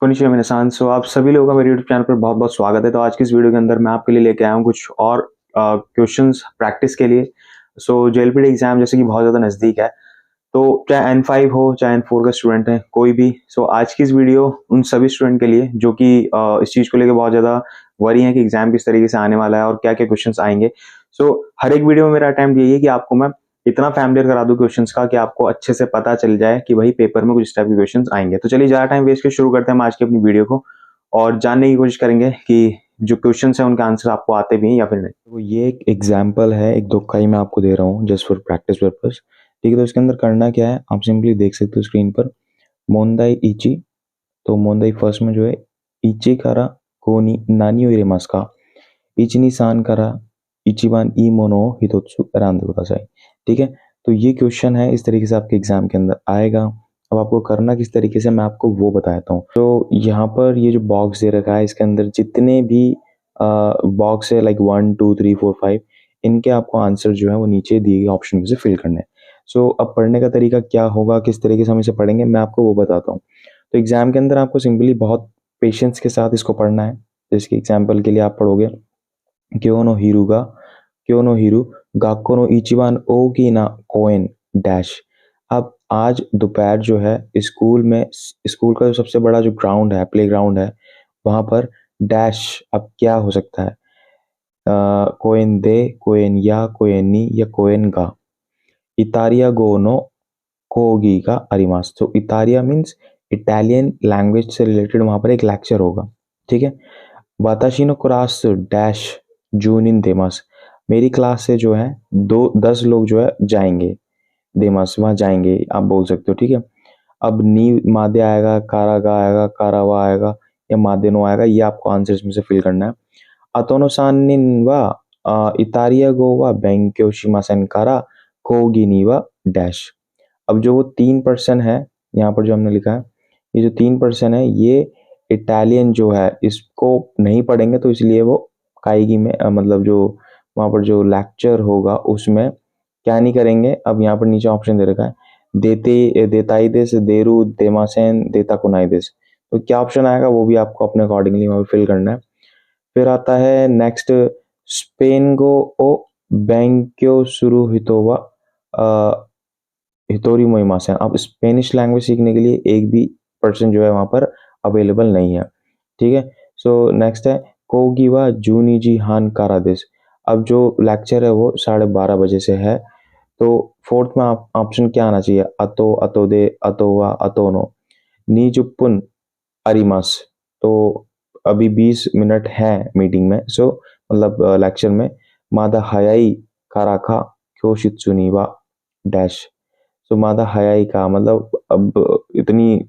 कोनिशिवा मिनासान। सो आप सभी लोगों का मेरे यूट्यूब चैनल पर बहुत-बहुत स्वागत है। तो आज की इस वीडियो के अंदर मैं आपके लिए लेके आया हूँ कुछ और क्वेश्चंस प्रैक्टिस के लिए। सो जेएलपीटी एग्ज़ाम जैसे कि बहुत ज़्यादा नज़दीक है, तो चाहे N5 हो, चाहे N4 का स्टूडेंट है, कोई भी। सो आज की इस वीडियो उन सभी स्टूडेंट के लिए जो कि इस चीज़ को लेके बहुत ज़्यादा वरी हैं कि एग्ज़ाम किस तरीके से आने वाला है और क्या-क्या क्वेश्चंस आएँगे। सो हर एक वीडियो में मेरा अटेम्प्ट यही है कि आपको मैं इतना फ़ैमिलियर करा दूँ क्वेश्चंस का कि आपको अच्छे से पता चल जाए कि भई पेपर में कुछ इस टाइप के क्वेश्चंस आएँगे। तो चलिए ज़्यादा टाइम वेस्ट किए शुरू करते हैं हम आज की अपनी वीडियो को और जानने की कोशिश करेंगे कि जो क्वेश्चंस हैं उनके आंसर आपको आते भी हैं या फिर नहीं। तो ये एक एग्जांपल है, एक तुक्का ही मैं आपको दे रहा हूँ जस्ट फॉर प्रैक्टिस पर्पस। ठीक है, तो इसके अंदर करना क्या है, आप सिंपली देख सकते हो स्क्रीन पर मोंदाई इची। तो मोंदाई फर्स्ट में जो है इची कारा कोनी नानी ओ इरेमासु का, इची नी सान कारा इचिबान ई मोनो ओ हितोत्सु एरांदे कुदासाई। ठीक है, तो ये क्वेश्चन है, इस तरीके से आपके एग्जाम के अंदर आएगा। अब आपको करना किस तरीके से मैं आपको वो बताता हूँ। तो यहाँ पर ये जो बॉक्स दे रखा है इसके अंदर जितने भी बॉक्स है लाइक 1 2 3 4 5, इनके आपको आंसर जो है वो नीचे दिए गए ऑप्शन में से फिल करने हैं। सो अब पढ़ने का तरीका क्या होगा, किस तरीके से हम इसे पढ़ेंगे, मैं आपको वो बताता हूँ। तो एग्जाम के अंदर आपको सिंपली बहुत पेशेंस के साथ इसको पढ़ना है। जैसे कि एग्जाम्पल के लिए आप पढ़ोगे क्यों नो हीरू गा, क्यों नो हीरू गाक्को नो इचिबान ओ की ना कोएन डैश। अब आज दोपहर जो है स्कूल में, स्कूल का जो सबसे बड़ा जो ग्राउंड है, प्ले ग्राउंड है, वहां पर डैश अब क्या हो सकता है, कोएन दे, कोएन या, कोएन नी या कोएन गा। इतारिया गोनो कोगी का अरिमास। तो इतारिया मीन्स इटालियन लैंग्वेज से रिलेटेड वहां पर एक लेक्चर होगा। ठीक है, वाताशी नो क्लास डैश जूनिन देमास। मेरी क्लास से जो है 10 लोग जो है जाएंगे, देमास वहां जाएंगे आप बोल सकते हो। ठीक है, अब नी मादे आएगा, कारागा आएगा, कारावा आएगा या मादेनो आएगा, ये आपको आंसर इसमें से फिल करना है। अतोनो सानिन वा इतारिया गो वा बैंक्योशिमासेन कारा कोगी नी वा डैश। अब जो वो 3% है, यहाँ पर जो हमने लिखा है, ये जो 3% है ये इटालियन जो है इसको नहीं पढ़ेंगे, तो इसलिए वो काइगी में मतलब जो वहाँ पर जो लेक्चर होगा उसमें क्या नहीं करेंगे। अब यहाँ पर नीचे ऑप्शन दे रखा है देते देताई देस देरू देमासेन देता कुनाई देस। तो क्या ऑप्शन आएगा वो भी आपको अपने अकॉर्डिंगली वहाँ फिल करना है। फिर आता है नेक्स्ट, स्पेन गो ओ बैंक्यो शुरू हितोवा हितोरी मोइमास है। अब स्पेनिश लैंग्वेज सीखने के लिए एक भी पर्सन जो है वहाँ पर अवेलेबल नहीं है। ठीक है, सो नेक्स्ट है कोगीवा जूनिजी हान कारादेस। अब जो लेक्चर है वो 12:30 बजे से है। तो फोर्थ में ऑप्शन क्या आना चाहिए, अतो, अतोदे, अतोवा, अतोनो, नीजुपुन अरिमास। तो अभी 20 मिनट है मीटिंग में, सो मतलब लेक्चर में। मादा हयाई काराखा क्योशित्सुनीवा डैश। तो मादा हयाई का मतलब अब इतनी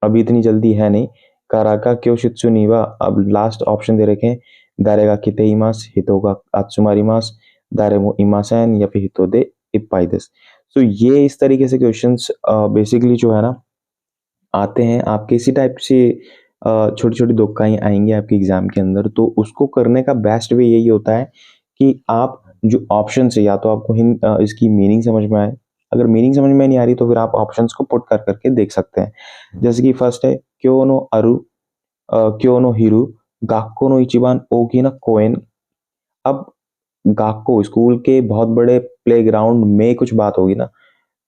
अभी इतनी जल्दी है नहीं। काराका क्योशित्सुनीवा, अब लास्ट ऑप्शन दे रखे हैं दारेगा किते इमास, हितोगा आत्सुमारिमास, दारेमो इमासेन या फिर हितोदे इपाइदेस। तो ये इस तरीके से क्वेश्चंस बेसिकली जो है ना आते हैं आपके इसी टाइप से। छोटी छोटी दोक्काएं आएंगी आपके एग्जाम के अंदर, तो उसको करने का बेस्ट वे यही होता है कि आप जो ऑप्शन से या तो आपको इसकी मीनिंग समझ में आए। अगर मीनिंग समझ में नहीं आ रही तो फिर आप ऑप्शंस को पुट कर करके देख सकते हैं। जैसे कि फर्स्ट है क्यों नो अरु, क्यों नो हिरू गाक्को नो इचिबान ओकी ना कोएन। अब गाक्को स्कूल के बहुत बड़े प्लेग्राउंड में कुछ बात होगी ना,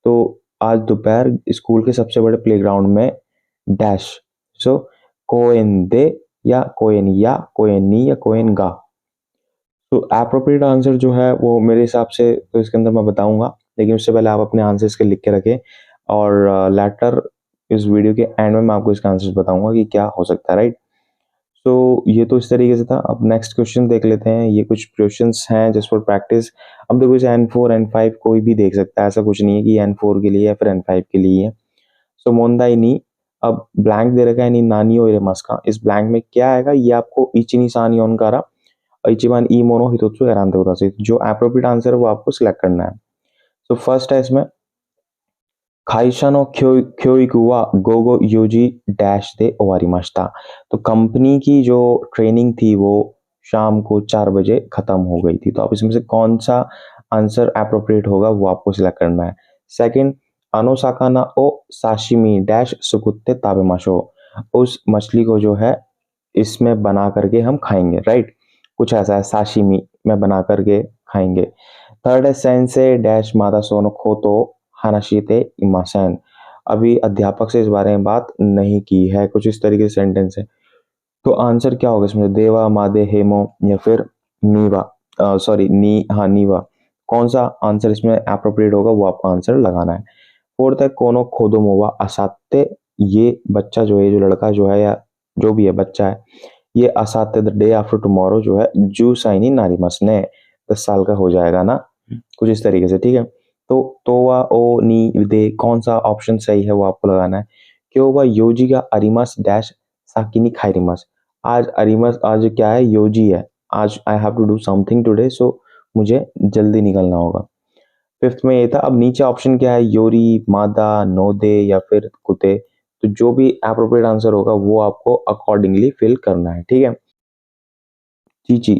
तो आज दोपहर स्कूल के सबसे बड़े प्लेग्राउंड में डैश। सो कोएन दे या कोएन या कोएन नी या कोएन गा। तो एप्रोप्रिएट आंसर जो है वो मेरे हिसाब से तो इसके अंदर मैं बताऊंगा, लेकिन उससे पहले आप अपने आंसर्स के लिख के रखें और लेटर इस वीडियो के एंड में मैं आपको इसका आंसर बताऊंगा कि क्या हो सकता है, राइट। तो ये तो इस तरीके से था। अब नेक्स्ट क्वेश्चन देख लेते हैं। ये कुछ क्वेश्चंस हैं जस्ट फॉर प्रैक्टिस। अब देखो इसे N4 N5 कोई भी देख सकता है, ऐसा कुछ नहीं है कि N4 के लिए या फिर N5 के लिए है। सो मोंदाई नी, अब ब्लैंक दे रखा है नी नानियो इरेमस का, इस ब्लैंक में क्या आएगा ये आपको इचिनी सान योनकारा इचिबान ई मोनो हितोत्सु एरांते होता से जो एप्रोप्रिएट आंसर है वो आपको सिलेक्ट करना है। सो फर्स्ट है इसमें खाइशा नो क्योइकु वा गोगो यूजी डैश दे ओवारिमाशिता। तो कंपनी की जो ट्रेनिंग थी वो शाम को 4 बजे खत्म हो गई थी। तो आप इसमें से कौन सा आंसर एप्रोप्रिएट होगा वो आपको सिलेक्ट करना है। सेकंड, अनोसाका ना ओ साशिमी डैश सुकुत्ते ताबेमाशो। उस मछली को जो है इसमें बना करके हम खाएंगे, राइट। कुछ ऐसा है, साशिमी में बना करके खाएंगे। थर्ड है सेंसे डैश मादा सोनो खोतो हानाशीते इमासेन। अभी अध्यापक से इस बारे में बात नहीं की है, कुछ इस तरीके से सेंटेंस है। तो आंसर क्या होगा इसमें, देवा मादे हेमो या फिर नीवा, सॉरी नी, हाँ नीवा। कौन सा आंसर इसमें अप्रोप्रिएट होगा वो आपको आंसर लगाना है। फोर्थ है कोनो खोदोमोवा असाते। ये बच्चा जो है, जो लड़का जो है या जो भी है बच्चा है, ये असाते द डे आफ्टर टुमारो जो है जू साइनी नारीमस ने 10 साल का हो जाएगा ना, कुछ इस तरीके से, ठीक है। तो तोवा ओ नी दे, कौन सा ऑप्शन सही है वो आपको लगाना है। क्यों वह योजी का अरिमस डैश साकिनी खाइरिमस। आज अरिमस, आज क्या है, योजी है। आज I have to do something today, so मुझे जल्दी निकलना होगा। फिफ्थ में ये था। अब नीचे ऑप्शन क्या है, योरी, मादा, नोदे या फिर कुते। तो जो भी एप्रोप्रिएट आंसर होगा वो आपको अकॉर्डिंगली फिल करना है, ठीक है। चीची,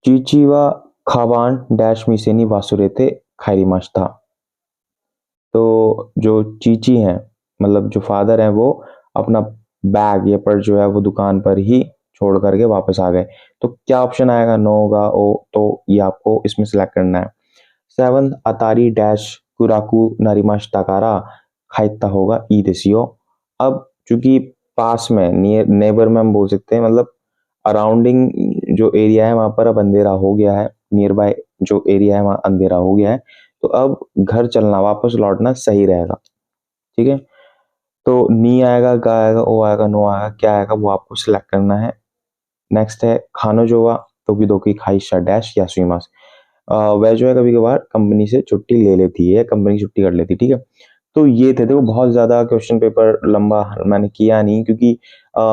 चीची व खाबान डैश मिसेनी वासुरेते खैरिमाश था। तो जो चीची हैं, मतलब जो फादर हैं, वो अपना बैग या पर्स जो है वो दुकान पर ही छोड़ करके वापस आ गए। तो क्या ऑप्शन आएगा, नो होगा ओ, तो ये आपको इसमें सिलेक्ट करना है। सेवन अतारी डैश कुराकू नरिमाश तकारा खाइता होगा ई देसियो। अब चूंकि पास में नियर नेबर में हम बोल सकते हैं, मतलब अराउंडिंग जो एरिया है वहां पर अब अंधेरा हो गया है, नियर बाय जो एरिया है वहां अंधेरा हो गया है, तो अब घर चलना, वापस लौटना सही रहेगा, ठीक है। तो नी आएगा, गा आएगा, ओ आएगा, नो आएगा, क्या आएगा वो आपको सिलेक्ट करना है। नेक्स्ट है खानो जोवा तो भी दो की खाइशा डैश या स्वीमास। वह जो है कभी कभार कंपनी से छुट्टी ले लेती है, कंपनी छुट्टी कर लेती है, ठीक है। तो ये थे, देखो बहुत ज्यादा क्वेश्चन पेपर लंबा मैंने किया नहीं, क्योंकि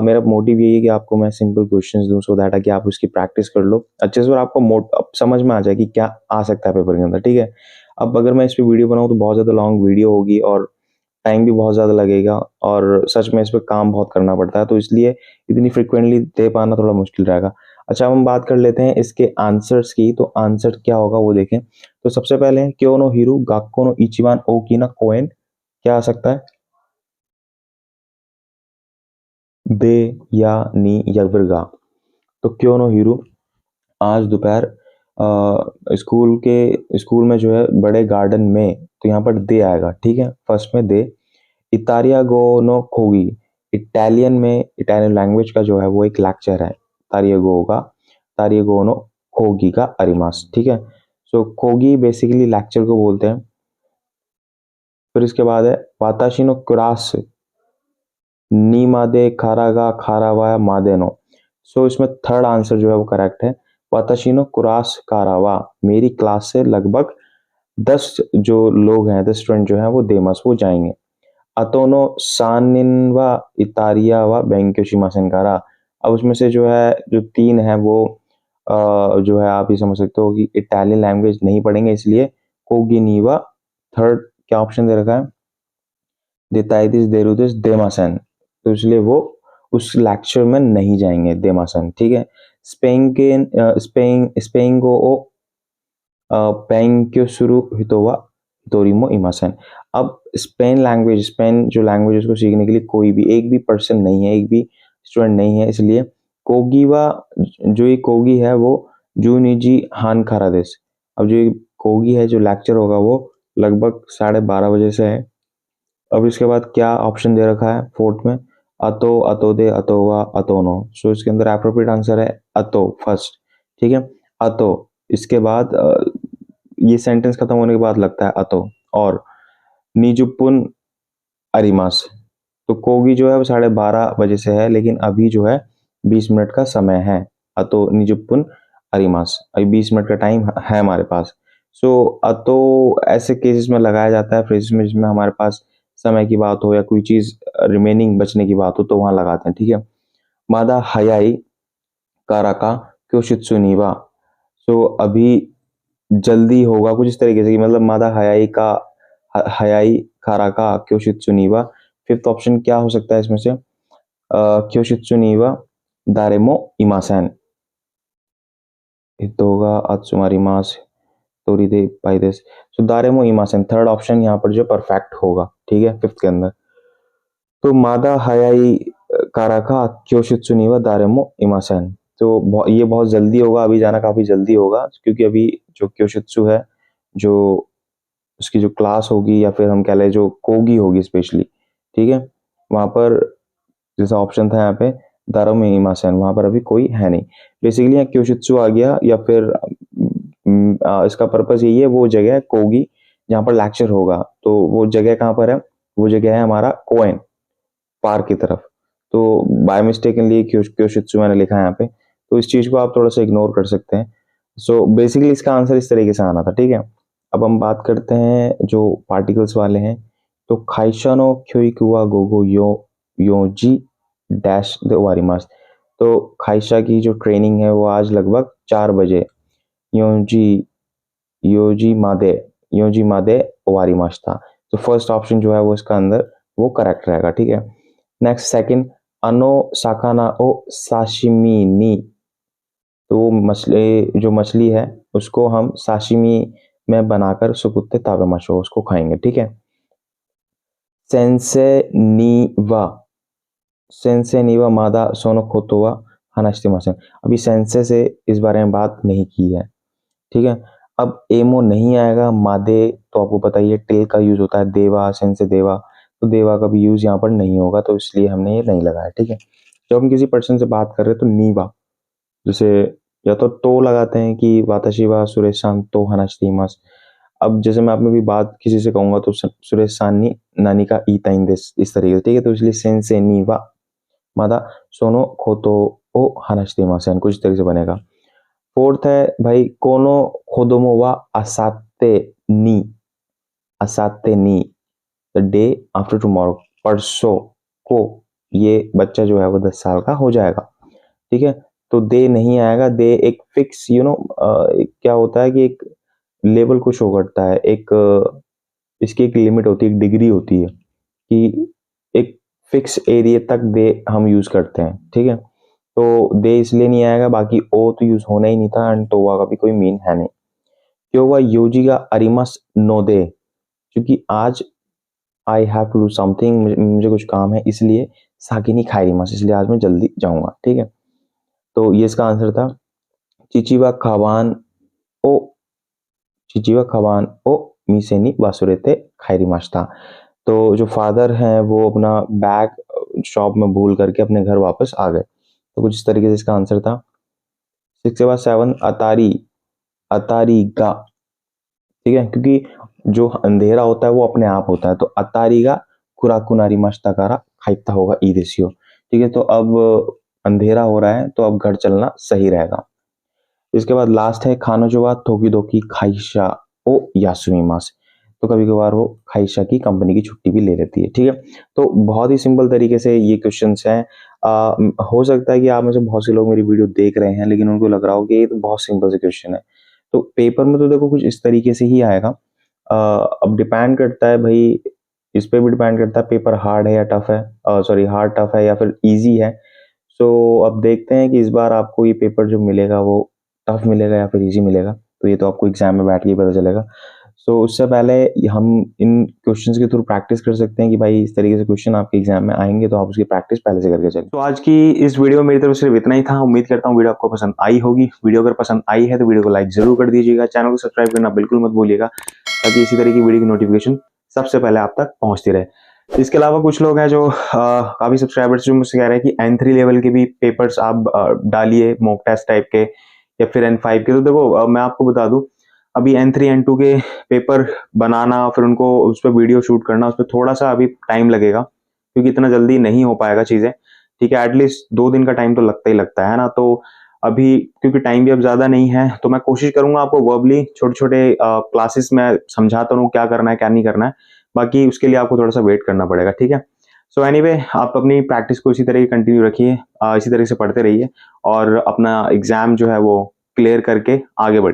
मेरा मोटिव यही है कि आपको मैं सिंपल क्वेश्चंस दूं, सो दैट कि आप उसकी प्रैक्टिस कर लो अच्छे से और आपको अब समझ में आ जाए कि क्या आ सकता है पेपर के अंदर, ठीक है। अब अगर मैं इस पे वीडियो बनाऊं तो बहुत ज्यादा लॉन्ग वीडियो होगी और टाइम भी बहुत ज़्यादा लगेगा, और सच में इस पे काम बहुत करना पड़ता है, तो इसलिए इतनी फ्रिक्वेंटली दे पाना थोड़ा मुश्किल रहेगा। अच्छा, हम बात कर लेते हैं इसके आंसर्स की। तो आंसर क्या होगा वो देखें। तो सबसे पहले है क्यों नो हीरू गाक्को नो इचिबान ओकिना कोएन। क्या आ सकता है, बे या नी या फिर गा। तो क्यों नो हीरू, आज दोपहर स्कूल में जो है बड़े गार्डन में, तो यहाँ पर दे आएगा, ठीक है, फर्स्ट में दे। इतालियागो नो खोगी, इटालियन में, इटालियन लैंग्वेज का जो है वो एक लेक्चर है तारियागो का, तारियागो नो खोगी का अरिमास, ठीक है। सो खोगी बेसिकली लेक्चर को बोलते हैं। फिर इसके बाद है वाताशी नो क्रास नी मादे खारागा खारावा मादे नो। सो इसमें थर्ड आंसर जो है वो करेक्ट है। वाताशी नो कुरास कारावा, मेरी क्लास से लगभग 10 जो लोग हैं, 10 स्टूडेंट जो हैं वो देमस वो जाएंगे। अतोनो सानिन व इतारिया व बेंक्योशिमा सेनकारा। अब उसमें से जो है, जो 3 है वो जो है आप ही समझ सकते हो कि इटालियन लैंग्वेज नहीं पढ़ेंगे, इसलिए कोगिनीवा। थर्ड क्या ऑप्शन दे रखा है, देताइदिस देरुदिस देमासन, तो इसलिए वो उस लेक्चर में नहीं जाएंगे, देमासन, ठीक है। स्पेन के स्पेन को पेंक्योसुरु हितोवा तोरिमो इमासन। अब स्पेन लैंग्वेज, स्पेन जो लैंग्वेज उसको सीखने के लिए कोई भी एक भी पर्सन नहीं है, एक भी स्टूडेंट नहीं है, इसलिए कोगीवा, जो ये कोगी है वो जूनिजी हान खारादेस। अब जो ये कोगी है, जो लेक्चर होगा वो लगभग 12:30 बजे से है। अब इसके बाद क्या ऑप्शन दे रखा है फोर्थ में, अतो, अतोदे, अतोवा, अतोनो। सो इसके अंदर एप्रोप्रिएट आंसर है अतो फर्स्ट, ठीक है। अतो, इसके बाद ये सेंटेंस खत्म होने के बाद लगता है अतो। और निजुपुन अरिमास, तो कोगी जो है वो 12:30 बजे से है, लेकिन अभी जो है 20 मिनट का समय है। अतो निजुपुन अरिमास, अभी 20 मिनट का टाइम है हमारे पास। सो अतो ऐसे केसेस में लगाया जाता है, फ्रेजेस में, जिसमें हमारे पास समय की बात हो या कोई चीज रिमेनिंग बचने की बात हो, तो वहां लगाते हैं, ठीक है। मादा हयाई काराका क्योशित्सुनीवा। सो अभी जल्दी होगा, कुछ इस तरीके से कि मतलब मादा हयाई का, हयाई काराका क्योशित्सुनीवा। फिफ्थ ऑप्शन क्या हो सकता है इसमें से, क्योशित्सुनीवा दारेमो इमासन हितोगा अत्सुमारिमास तोरिदे पाइदेस। सो दारेमो इमासन थर्ड ऑप्शन यहाँ पर जो परफेक्ट होगा, ठीक है, फिफ्थ के अंदर। तो मादा हयाई काराका क्योशित्सु नीवा दारेमो इमासेन। तो ये बहुत जल्दी होगा, अभी जाना काफी जल्दी होगा क्योंकि अभी जो क्योशित्सु है, जो उसकी जो क्लास होगी या फिर हम कह लें जो कोगी होगी स्पेशली, ठीक है, वहां पर जैसा ऑप्शन था यहाँ पे दारेमो इमासेन, वहां पर अभी कोई है नहीं। बेसिकली यहाँ क्योशित्सु आ गया या फिर इसका पर्पस यही है, वो जगह कोगी जहाँ पर लेक्चर होगा। तो वो जगह कहाँ पर है, वो जगह है हमारा कोएन पार्क की तरफ। तो बाय मिस्टेकनली क्योशित्सु मैंने लिखा है यहाँ पे, तो इस चीज को आप थोड़ा सा इग्नोर कर सकते हैं। सो बेसिकली इसका आंसर इस तरीके से आना था, ठीक है। अब हम बात करते हैं जो पार्टिकल्स वाले हैं। तो खाइशानो क्योइकुआ गोगो यो योजी डैश द ओवारिमास। तो खाइशा की जो ट्रेनिंग है वो आज लगभग 4 बजे योजी योजी मादे योजी मादे ओवारिमास था। तो फर्स्ट ऑप्शन जो है वो इसका अंदर वो करेक्ट रहेगा, ठीक है। नेक्स्ट सेकंड, अनो साकाना ओ साशिमी नी। तो वो मछली, जो मछली है उसको हम साशिमी में बनाकर सुकुत्ते ताबे मशो उसको खाएंगे, ठीक है। सेंसे नीवा सेंसे नीवा मादा सोनो खोतोवा हनाश्ते मसन। अभी सेंसे से इस बारे में बात नहीं की है, ठीक है। अब एमो नहीं आएगा, मादे तो आपको पता ही है टिल का यूज होता है, देवा सेंसे देवा, तो देवा का भी यूज यहाँ पर नहीं होगा, तो इसलिए हमने ये नहीं लगाया, ठीक है। जब हम किसी पर्सन से बात कर रहे हैं तो नीवा, जैसे या तो लगाते हैं कि वाताशी वा सुरेश सान तो हनाश्ती मस। अब जैसे मैं आपने भी बात किसी से कहूंगा तो सुरेश सानी नानी का ई ताइन देस, इस तरीके से, ठीक है। तो इसलिए सेंसे नीवा मादा सोनो खोतो ओ हनाश्ती मसन कुछ तरीके से बनेगा। फोर्थ है भाई कोनो खोदोमो वा असाते नी द डे आफ्टर टुमारो, परसों को ये बच्चा जो है वो 10 साल का हो जाएगा, ठीक है। तो दे नहीं आएगा, दे एक फिक्स क्या होता है कि एक लेवल को शो करता है, एक इसकी एक लिमिट होती है, एक डिग्री होती है कि एक फिक्स एरिया तक दे हम यूज करते हैं, ठीक है। तो दे इसलिए नहीं आएगा, बाकी ओ तो यूज होना ही नहीं था एंड तोवा का भी कोई मीन है नहीं। क्यों हुआ योजी का अरिमस नो दे, क्योंकि आज I have to do something, मुझे कुछ काम है, इसलिए साकिनी खाइरिमस, इसलिए आज मैं जल्दी जाऊंगा, ठीक है। तो ये इसका आंसर था। चिचिवा खवान ओ चिचिवा खवान ओ मिसेनी वासुरेते खाइरिमास था। तो जो फादर हैं वो अपना बैग शॉप में भूल करके अपने घर वापस आ गए। तो कुछ इस तरीके से इसका आंसर था। 6 के बाद 7 अतारी अतारी गा, ठीक है, क्योंकि जो अंधेरा होता है वो अपने आप होता है, तो अतारी गा कुराकुनारी मस्ताकारा खाइता होगा ई देसियो, ठीक है। तो अब अंधेरा हो रहा है तो अब घर चलना सही रहेगा। इसके बाद लास्ट है खानोजोवा थोकीदोकी खाइशा ओ यासुमिमास। तो कभी कभार वो खाइशा की कंपनी की छुट्टी भी ले लेती है, ठीक है। तो बहुत ही सिंपल तरीके से ये क्वेश्चंस हैं। हो सकता है कि आप में से बहुत से लोग मेरी वीडियो देख रहे हैं लेकिन उनको लग रहा हो कि ये तो बहुत सिंपल से क्वेश्चन है। तो पेपर में तो देखो कुछ इस तरीके से ही आएगा। अब डिपेंड करता है भाई, इस पे भी डिपेंड करता है पेपर हार्ड है या टफ है, सॉरी हार्ड टफ है या फिर इजी है। सो अब देखते हैं कि इस बार आपको ये पेपर जो मिलेगा वो टफ मिलेगा या फिर इजी मिलेगा, तो ये तो आपको एग्जाम में बैठ के ही पता चलेगा। सो उससे पहले हम इन क्वेश्चंस के थ्रू प्रैक्टिस कर सकते हैं कि भाई इस तरीके से क्वेश्चन आपके एग्जाम में आएंगे, तो आप उसकी प्रैक्टिस पहले से करके चलें। तो आज की इस वीडियो में मेरी तरफ सिर्फ इतना ही था। उम्मीद करता हूँ वीडियो आपको पसंद आई होगी। वीडियो अगर पसंद आई है तो वीडियो को लाइक जरूर कर दीजिएगा, चैनल को सब्सक्राइब करना बिल्कुल मत भूलिएगा, ताकि इसी तरह की वीडियो की नोटिफिकेशन सबसे पहले आप तक पहुंचती रहे। इसके अलावा कुछ लोग हैं जो काफी सब्सक्राइबर्स जो मुझसे कह रहे हैं कि N3 लेवल के भी पेपर्स आप डालिए, मॉक टेस्ट टाइप के या फिर N5 के। तो देखो मैं आपको बता दूं, अभी N3 N2 के पेपर बनाना फिर उनको उस पर वीडियो शूट करना, उस पर थोड़ा सा अभी टाइम लगेगा, क्योंकि इतना जल्दी नहीं हो पाएगा चीजें, ठीक है। एटलीस्ट 2 दिन का टाइम तो लगता ही लगता है ना। तो अभी क्योंकि टाइम भी अब ज्यादा नहीं है, तो मैं कोशिश करूंगा आपको वर्बली छोटे छोटे क्लासेस में समझाता रहूं क्या करना है क्या नहीं करना है। बाकी उसके लिए आपको थोड़ा सा वेट करना पड़ेगा, ठीक है। सो एनीवे, आप अपनी प्रैक्टिस को इसी तरह की कंटिन्यू रखिए, इसी तरह से पढ़ते रहिए और अपना एग्जाम जो है वो क्लियर करके आगे बढ़िए।